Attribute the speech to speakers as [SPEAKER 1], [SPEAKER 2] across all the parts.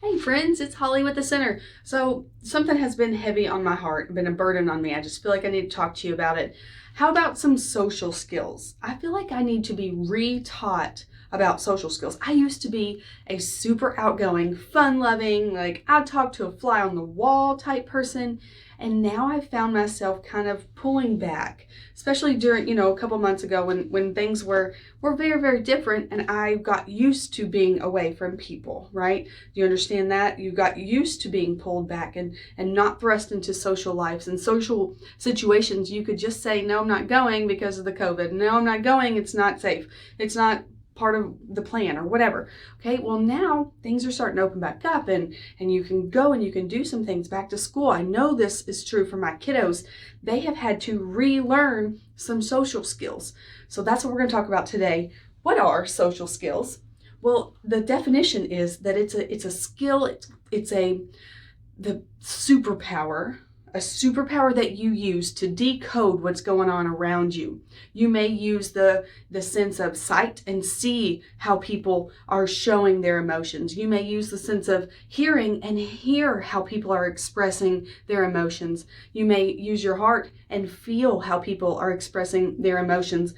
[SPEAKER 1] Hey friends, it's Holly with the Center. So something has been heavy on my heart, been a burden on me. I just feel like I need to talk to you about it. How about some social skills? I feel like I need to be re-taught about social skills. I used to be a super outgoing, fun-loving, like I'd talk to a fly on the wall type person. And now I found myself kind of pulling back, especially during, a couple months ago when things were very, very different and I got used to being away from people, right? Do you understand that? You got used to being pulled back and not thrust into social lives and social situations. You could just say, no, I'm not going because of the COVID. No, I'm not going. It's not safe. It's not part of the plan or whatever. Okay, well now things are starting to open back up and you can go and you can do some things back to school. I know this is true for my kiddos. They have had to relearn some social skills. So that's what we're going to talk about today. What are social skills? Well, the definition is that it's a skill, it's the superpower, a superpower that you use to decode what's going on around you. You may use the sense of sight and see how people are showing their emotions. You may use the sense of hearing and hear how people are expressing their emotions. You may use your heart and feel how people are expressing their emotions.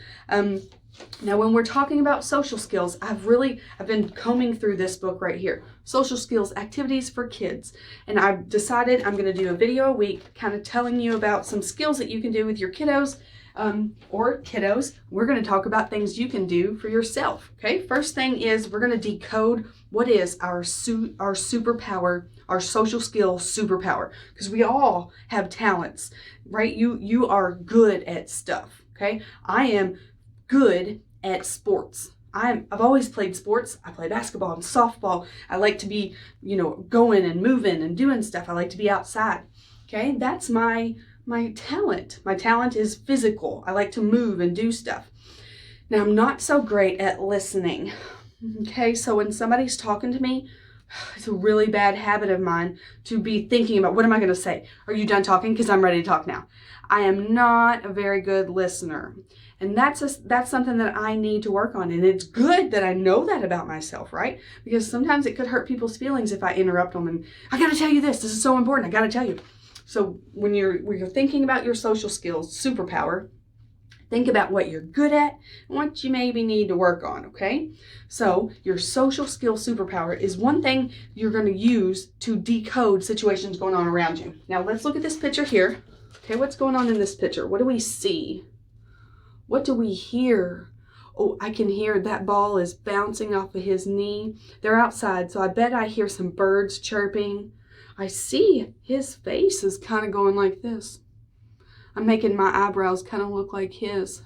[SPEAKER 1] Now, when we're talking about social skills, I've been combing through this book right here, Social Skills Activities for Kids. And I've decided I'm going to do a video a week kind of telling you about some skills that you can do with your kiddos or kiddos. We're going to talk about things you can do for yourself. Okay, first thing is we're going to decode what is our superpower, our social skill superpower, because we all have talents, right? You are good at stuff. Okay, I am good at sports. I've always played sports. I play basketball and softball. I like to be, going and moving and doing stuff. I like to be outside. Okay, that's my talent. My talent is physical. I like to move and do stuff. Now, I'm not so great at listening. Okay, so when somebody's talking to me, it's a really bad habit of mine to be thinking about, what am I going to say? Are you done talking? Because I'm ready to talk now. I am not a very good listener. And that's something that I need to work on. And it's good that I know that about myself, right? Because sometimes it could hurt people's feelings if I interrupt them and I got to tell you this is so important. I got to tell you. So when you're thinking about your social skills, superpower, think about what you're good at and what you maybe need to work on, okay? So your social skill superpower is one thing you're going to use to decode situations going on around you. Now let's look at this picture here. Okay, what's going on in this picture? What do we see? What do we hear? Oh, I can hear that ball is bouncing off of his knee. They're outside, so I bet I hear some birds chirping. I see his face is kind of going like this. I'm making my eyebrows kind of look like his.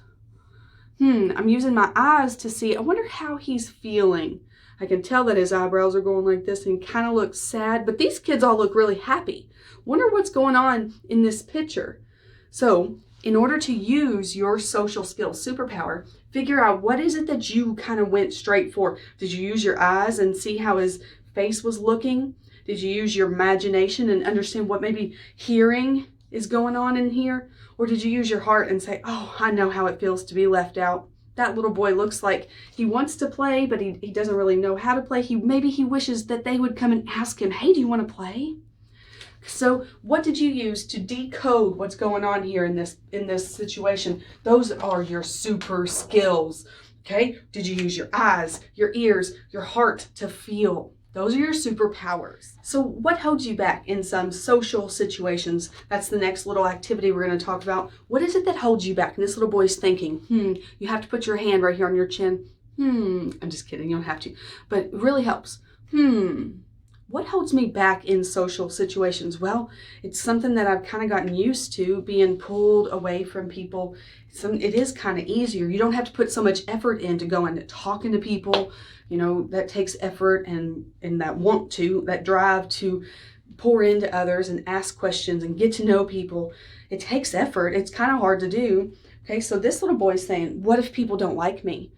[SPEAKER 1] I'm using my eyes to see. I wonder how he's feeling. I can tell that his eyebrows are going like this and kind of looks sad, but these kids all look really happy. Wonder what's going on in this picture. So, in order to use your social skills superpower, figure out what is it that you kind of went straight for. Did you use your eyes and see how his face was looking? Did you use your imagination and understand what maybe hearing is going on in here? Or did you use your heart and say, oh, I know how it feels to be left out. That little boy looks like he wants to play, but he doesn't really know how to play. Maybe he wishes that they would come and ask him, hey, do you want to play? So what did you use to decode what's going on here in this situation? Those are your super skills, okay? Did you use your eyes, your ears, your heart to feel? Those are your superpowers. So what holds you back in some social situations? That's the next little activity we're going to talk about. What is it that holds you back? And this little boy's thinking, you have to put your hand right here on your chin. I'm just kidding, you don't have to, but it really helps. What holds me back in social situations? Well, it's something that I've kind of gotten used to, being pulled away from people. It is kind of easier. You don't have to put so much effort into going and talking to people. That takes effort and that drive to pour into others and ask questions and get to know people. It takes effort. It's kind of hard to do. Okay, so this little boy's saying, what if people don't like me?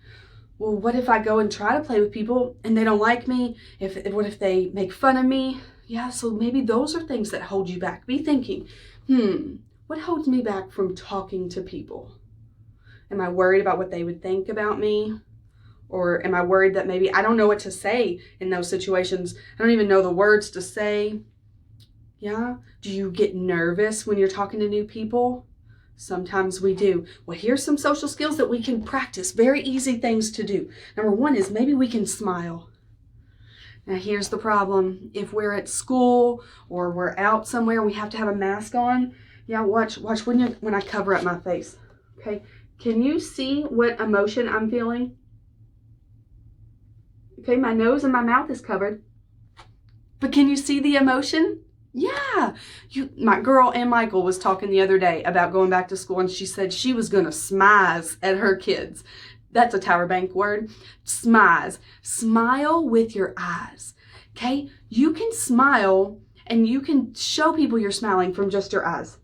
[SPEAKER 1] Well, what if I go and try to play with people and they don't like me? What if they make fun of me? Yeah, so maybe those are things that hold you back. Be thinking, what holds me back from talking to people? Am I worried about what they would think about me? Or am I worried that maybe I don't know what to say in those situations? I don't even know the words to say. Yeah? Do you get nervous when you're talking to new people? Sometimes we do. Well, here's some social skills that we can practice. Very easy things to do. Number one is maybe we can smile. Now, here's the problem. If we're at school or we're out somewhere, we have to have a mask on. Yeah, watch when I cover up my face. Okay? Can you see what emotion I'm feeling? Okay, my nose and my mouth is covered. But can you see the emotion? Yeah. My girl Ann Michael was talking the other day about going back to school, and she said she was going to smize at her kids. That's a Tower Bank word. Smize. Smile with your eyes. Okay? You can smile and you can show people you're smiling from just your eyes.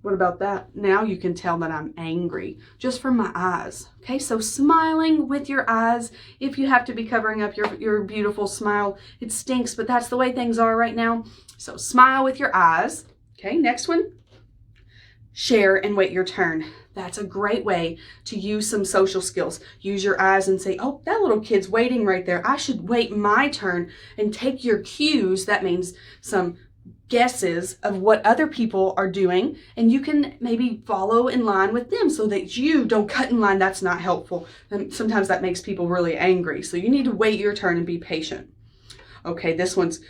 [SPEAKER 1] What about that? Now you can tell that I'm angry just from my eyes. Okay, so smiling with your eyes. If you have to be covering up your beautiful smile, it stinks, but that's the way things are right now. So smile with your eyes. Okay, next one. Share and wait your turn. That's a great way to use some social skills. Use your eyes and say, oh, that little kid's waiting right there. I should wait my turn, and take your cues. That means some guesses of what other people are doing, and you can maybe follow in line with them so that you don't cut in line. That's not helpful. And sometimes that makes people really angry. So you need to wait your turn and be patient. Okay, this one's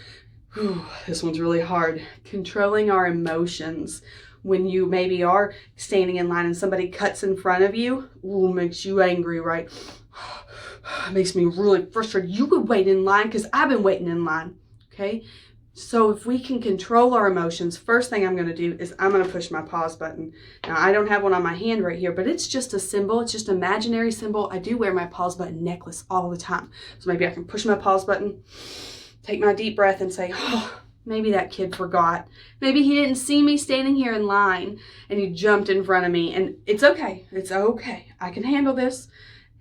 [SPEAKER 1] really hard. Controlling our emotions. When you maybe are standing in line and somebody cuts in front of you, makes you angry, right? Makes me really frustrated. You could wait in line because I've been waiting in line, okay? So if we can control our emotions, first thing I'm going to do is I'm going to push my pause button. Now, I don't have one on my hand right here, but it's just a symbol. It's just an imaginary symbol. I do wear my pause button necklace all the time. So maybe I can push my pause button, take my deep breath, and say, oh, maybe that kid forgot. Maybe he didn't see me standing here in line and he jumped in front of me. And it's okay. It's okay. I can handle this.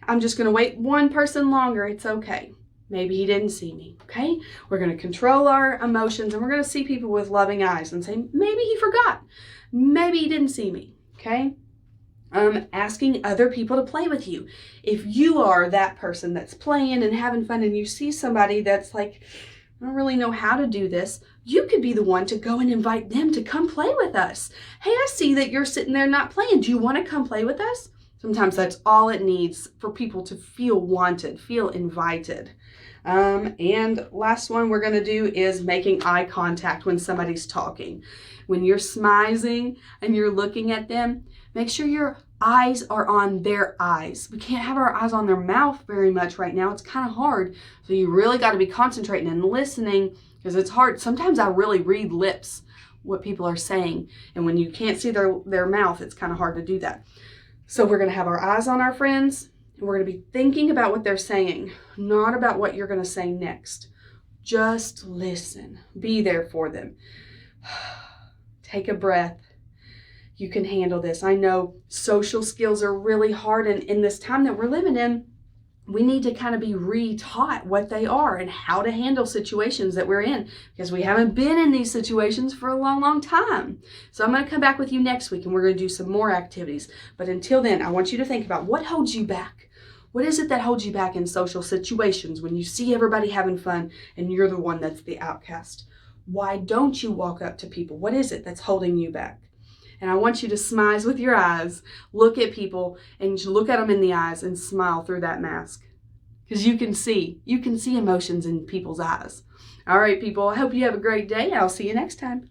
[SPEAKER 1] I'm just going to wait one person longer. It's okay. Maybe he didn't see me, okay? We're going to control our emotions, and we're going to see people with loving eyes and say, maybe he forgot. Maybe he didn't see me, okay? Asking other people to play with you. If you are that person that's playing and having fun and you see somebody that's like, I don't really know how to do this, you could be the one to go and invite them to come play with us. Hey, I see that you're sitting there not playing. Do you want to come play with us? Sometimes that's all it needs for people to feel wanted, feel invited. And last one we're going to do is making eye contact when somebody's talking. When you're smizing and you're looking at them, make sure your eyes are on their eyes. We can't have our eyes on their mouth very much right now. It's kind of hard. So you really got to be concentrating and listening, because it's hard. Sometimes I really read lips, what people are saying. And when you can't see their mouth, it's kind of hard to do that. So we're going to have our eyes on our friends, and we're going to be thinking about what they're saying, not about what you're going to say next. Just listen. Be there for them. Take a breath. You can handle this. I know social skills are really hard, and in this time that we're living in, we need to kind of be re-taught what they are and how to handle situations that we're in, because we haven't been in these situations for a long, long time. So I'm going to come back with you next week, and we're going to do some more activities. But until then, I want you to think about what holds you back. What is it that holds you back in social situations when you see everybody having fun and you're the one that's the outcast? Why don't you walk up to people? What is it that's holding you back? And I want you to smize with your eyes, look at people, and look at them in the eyes and smile through that mask. Because you can see emotions in people's eyes. All right, people, I hope you have a great day. I'll see you next time.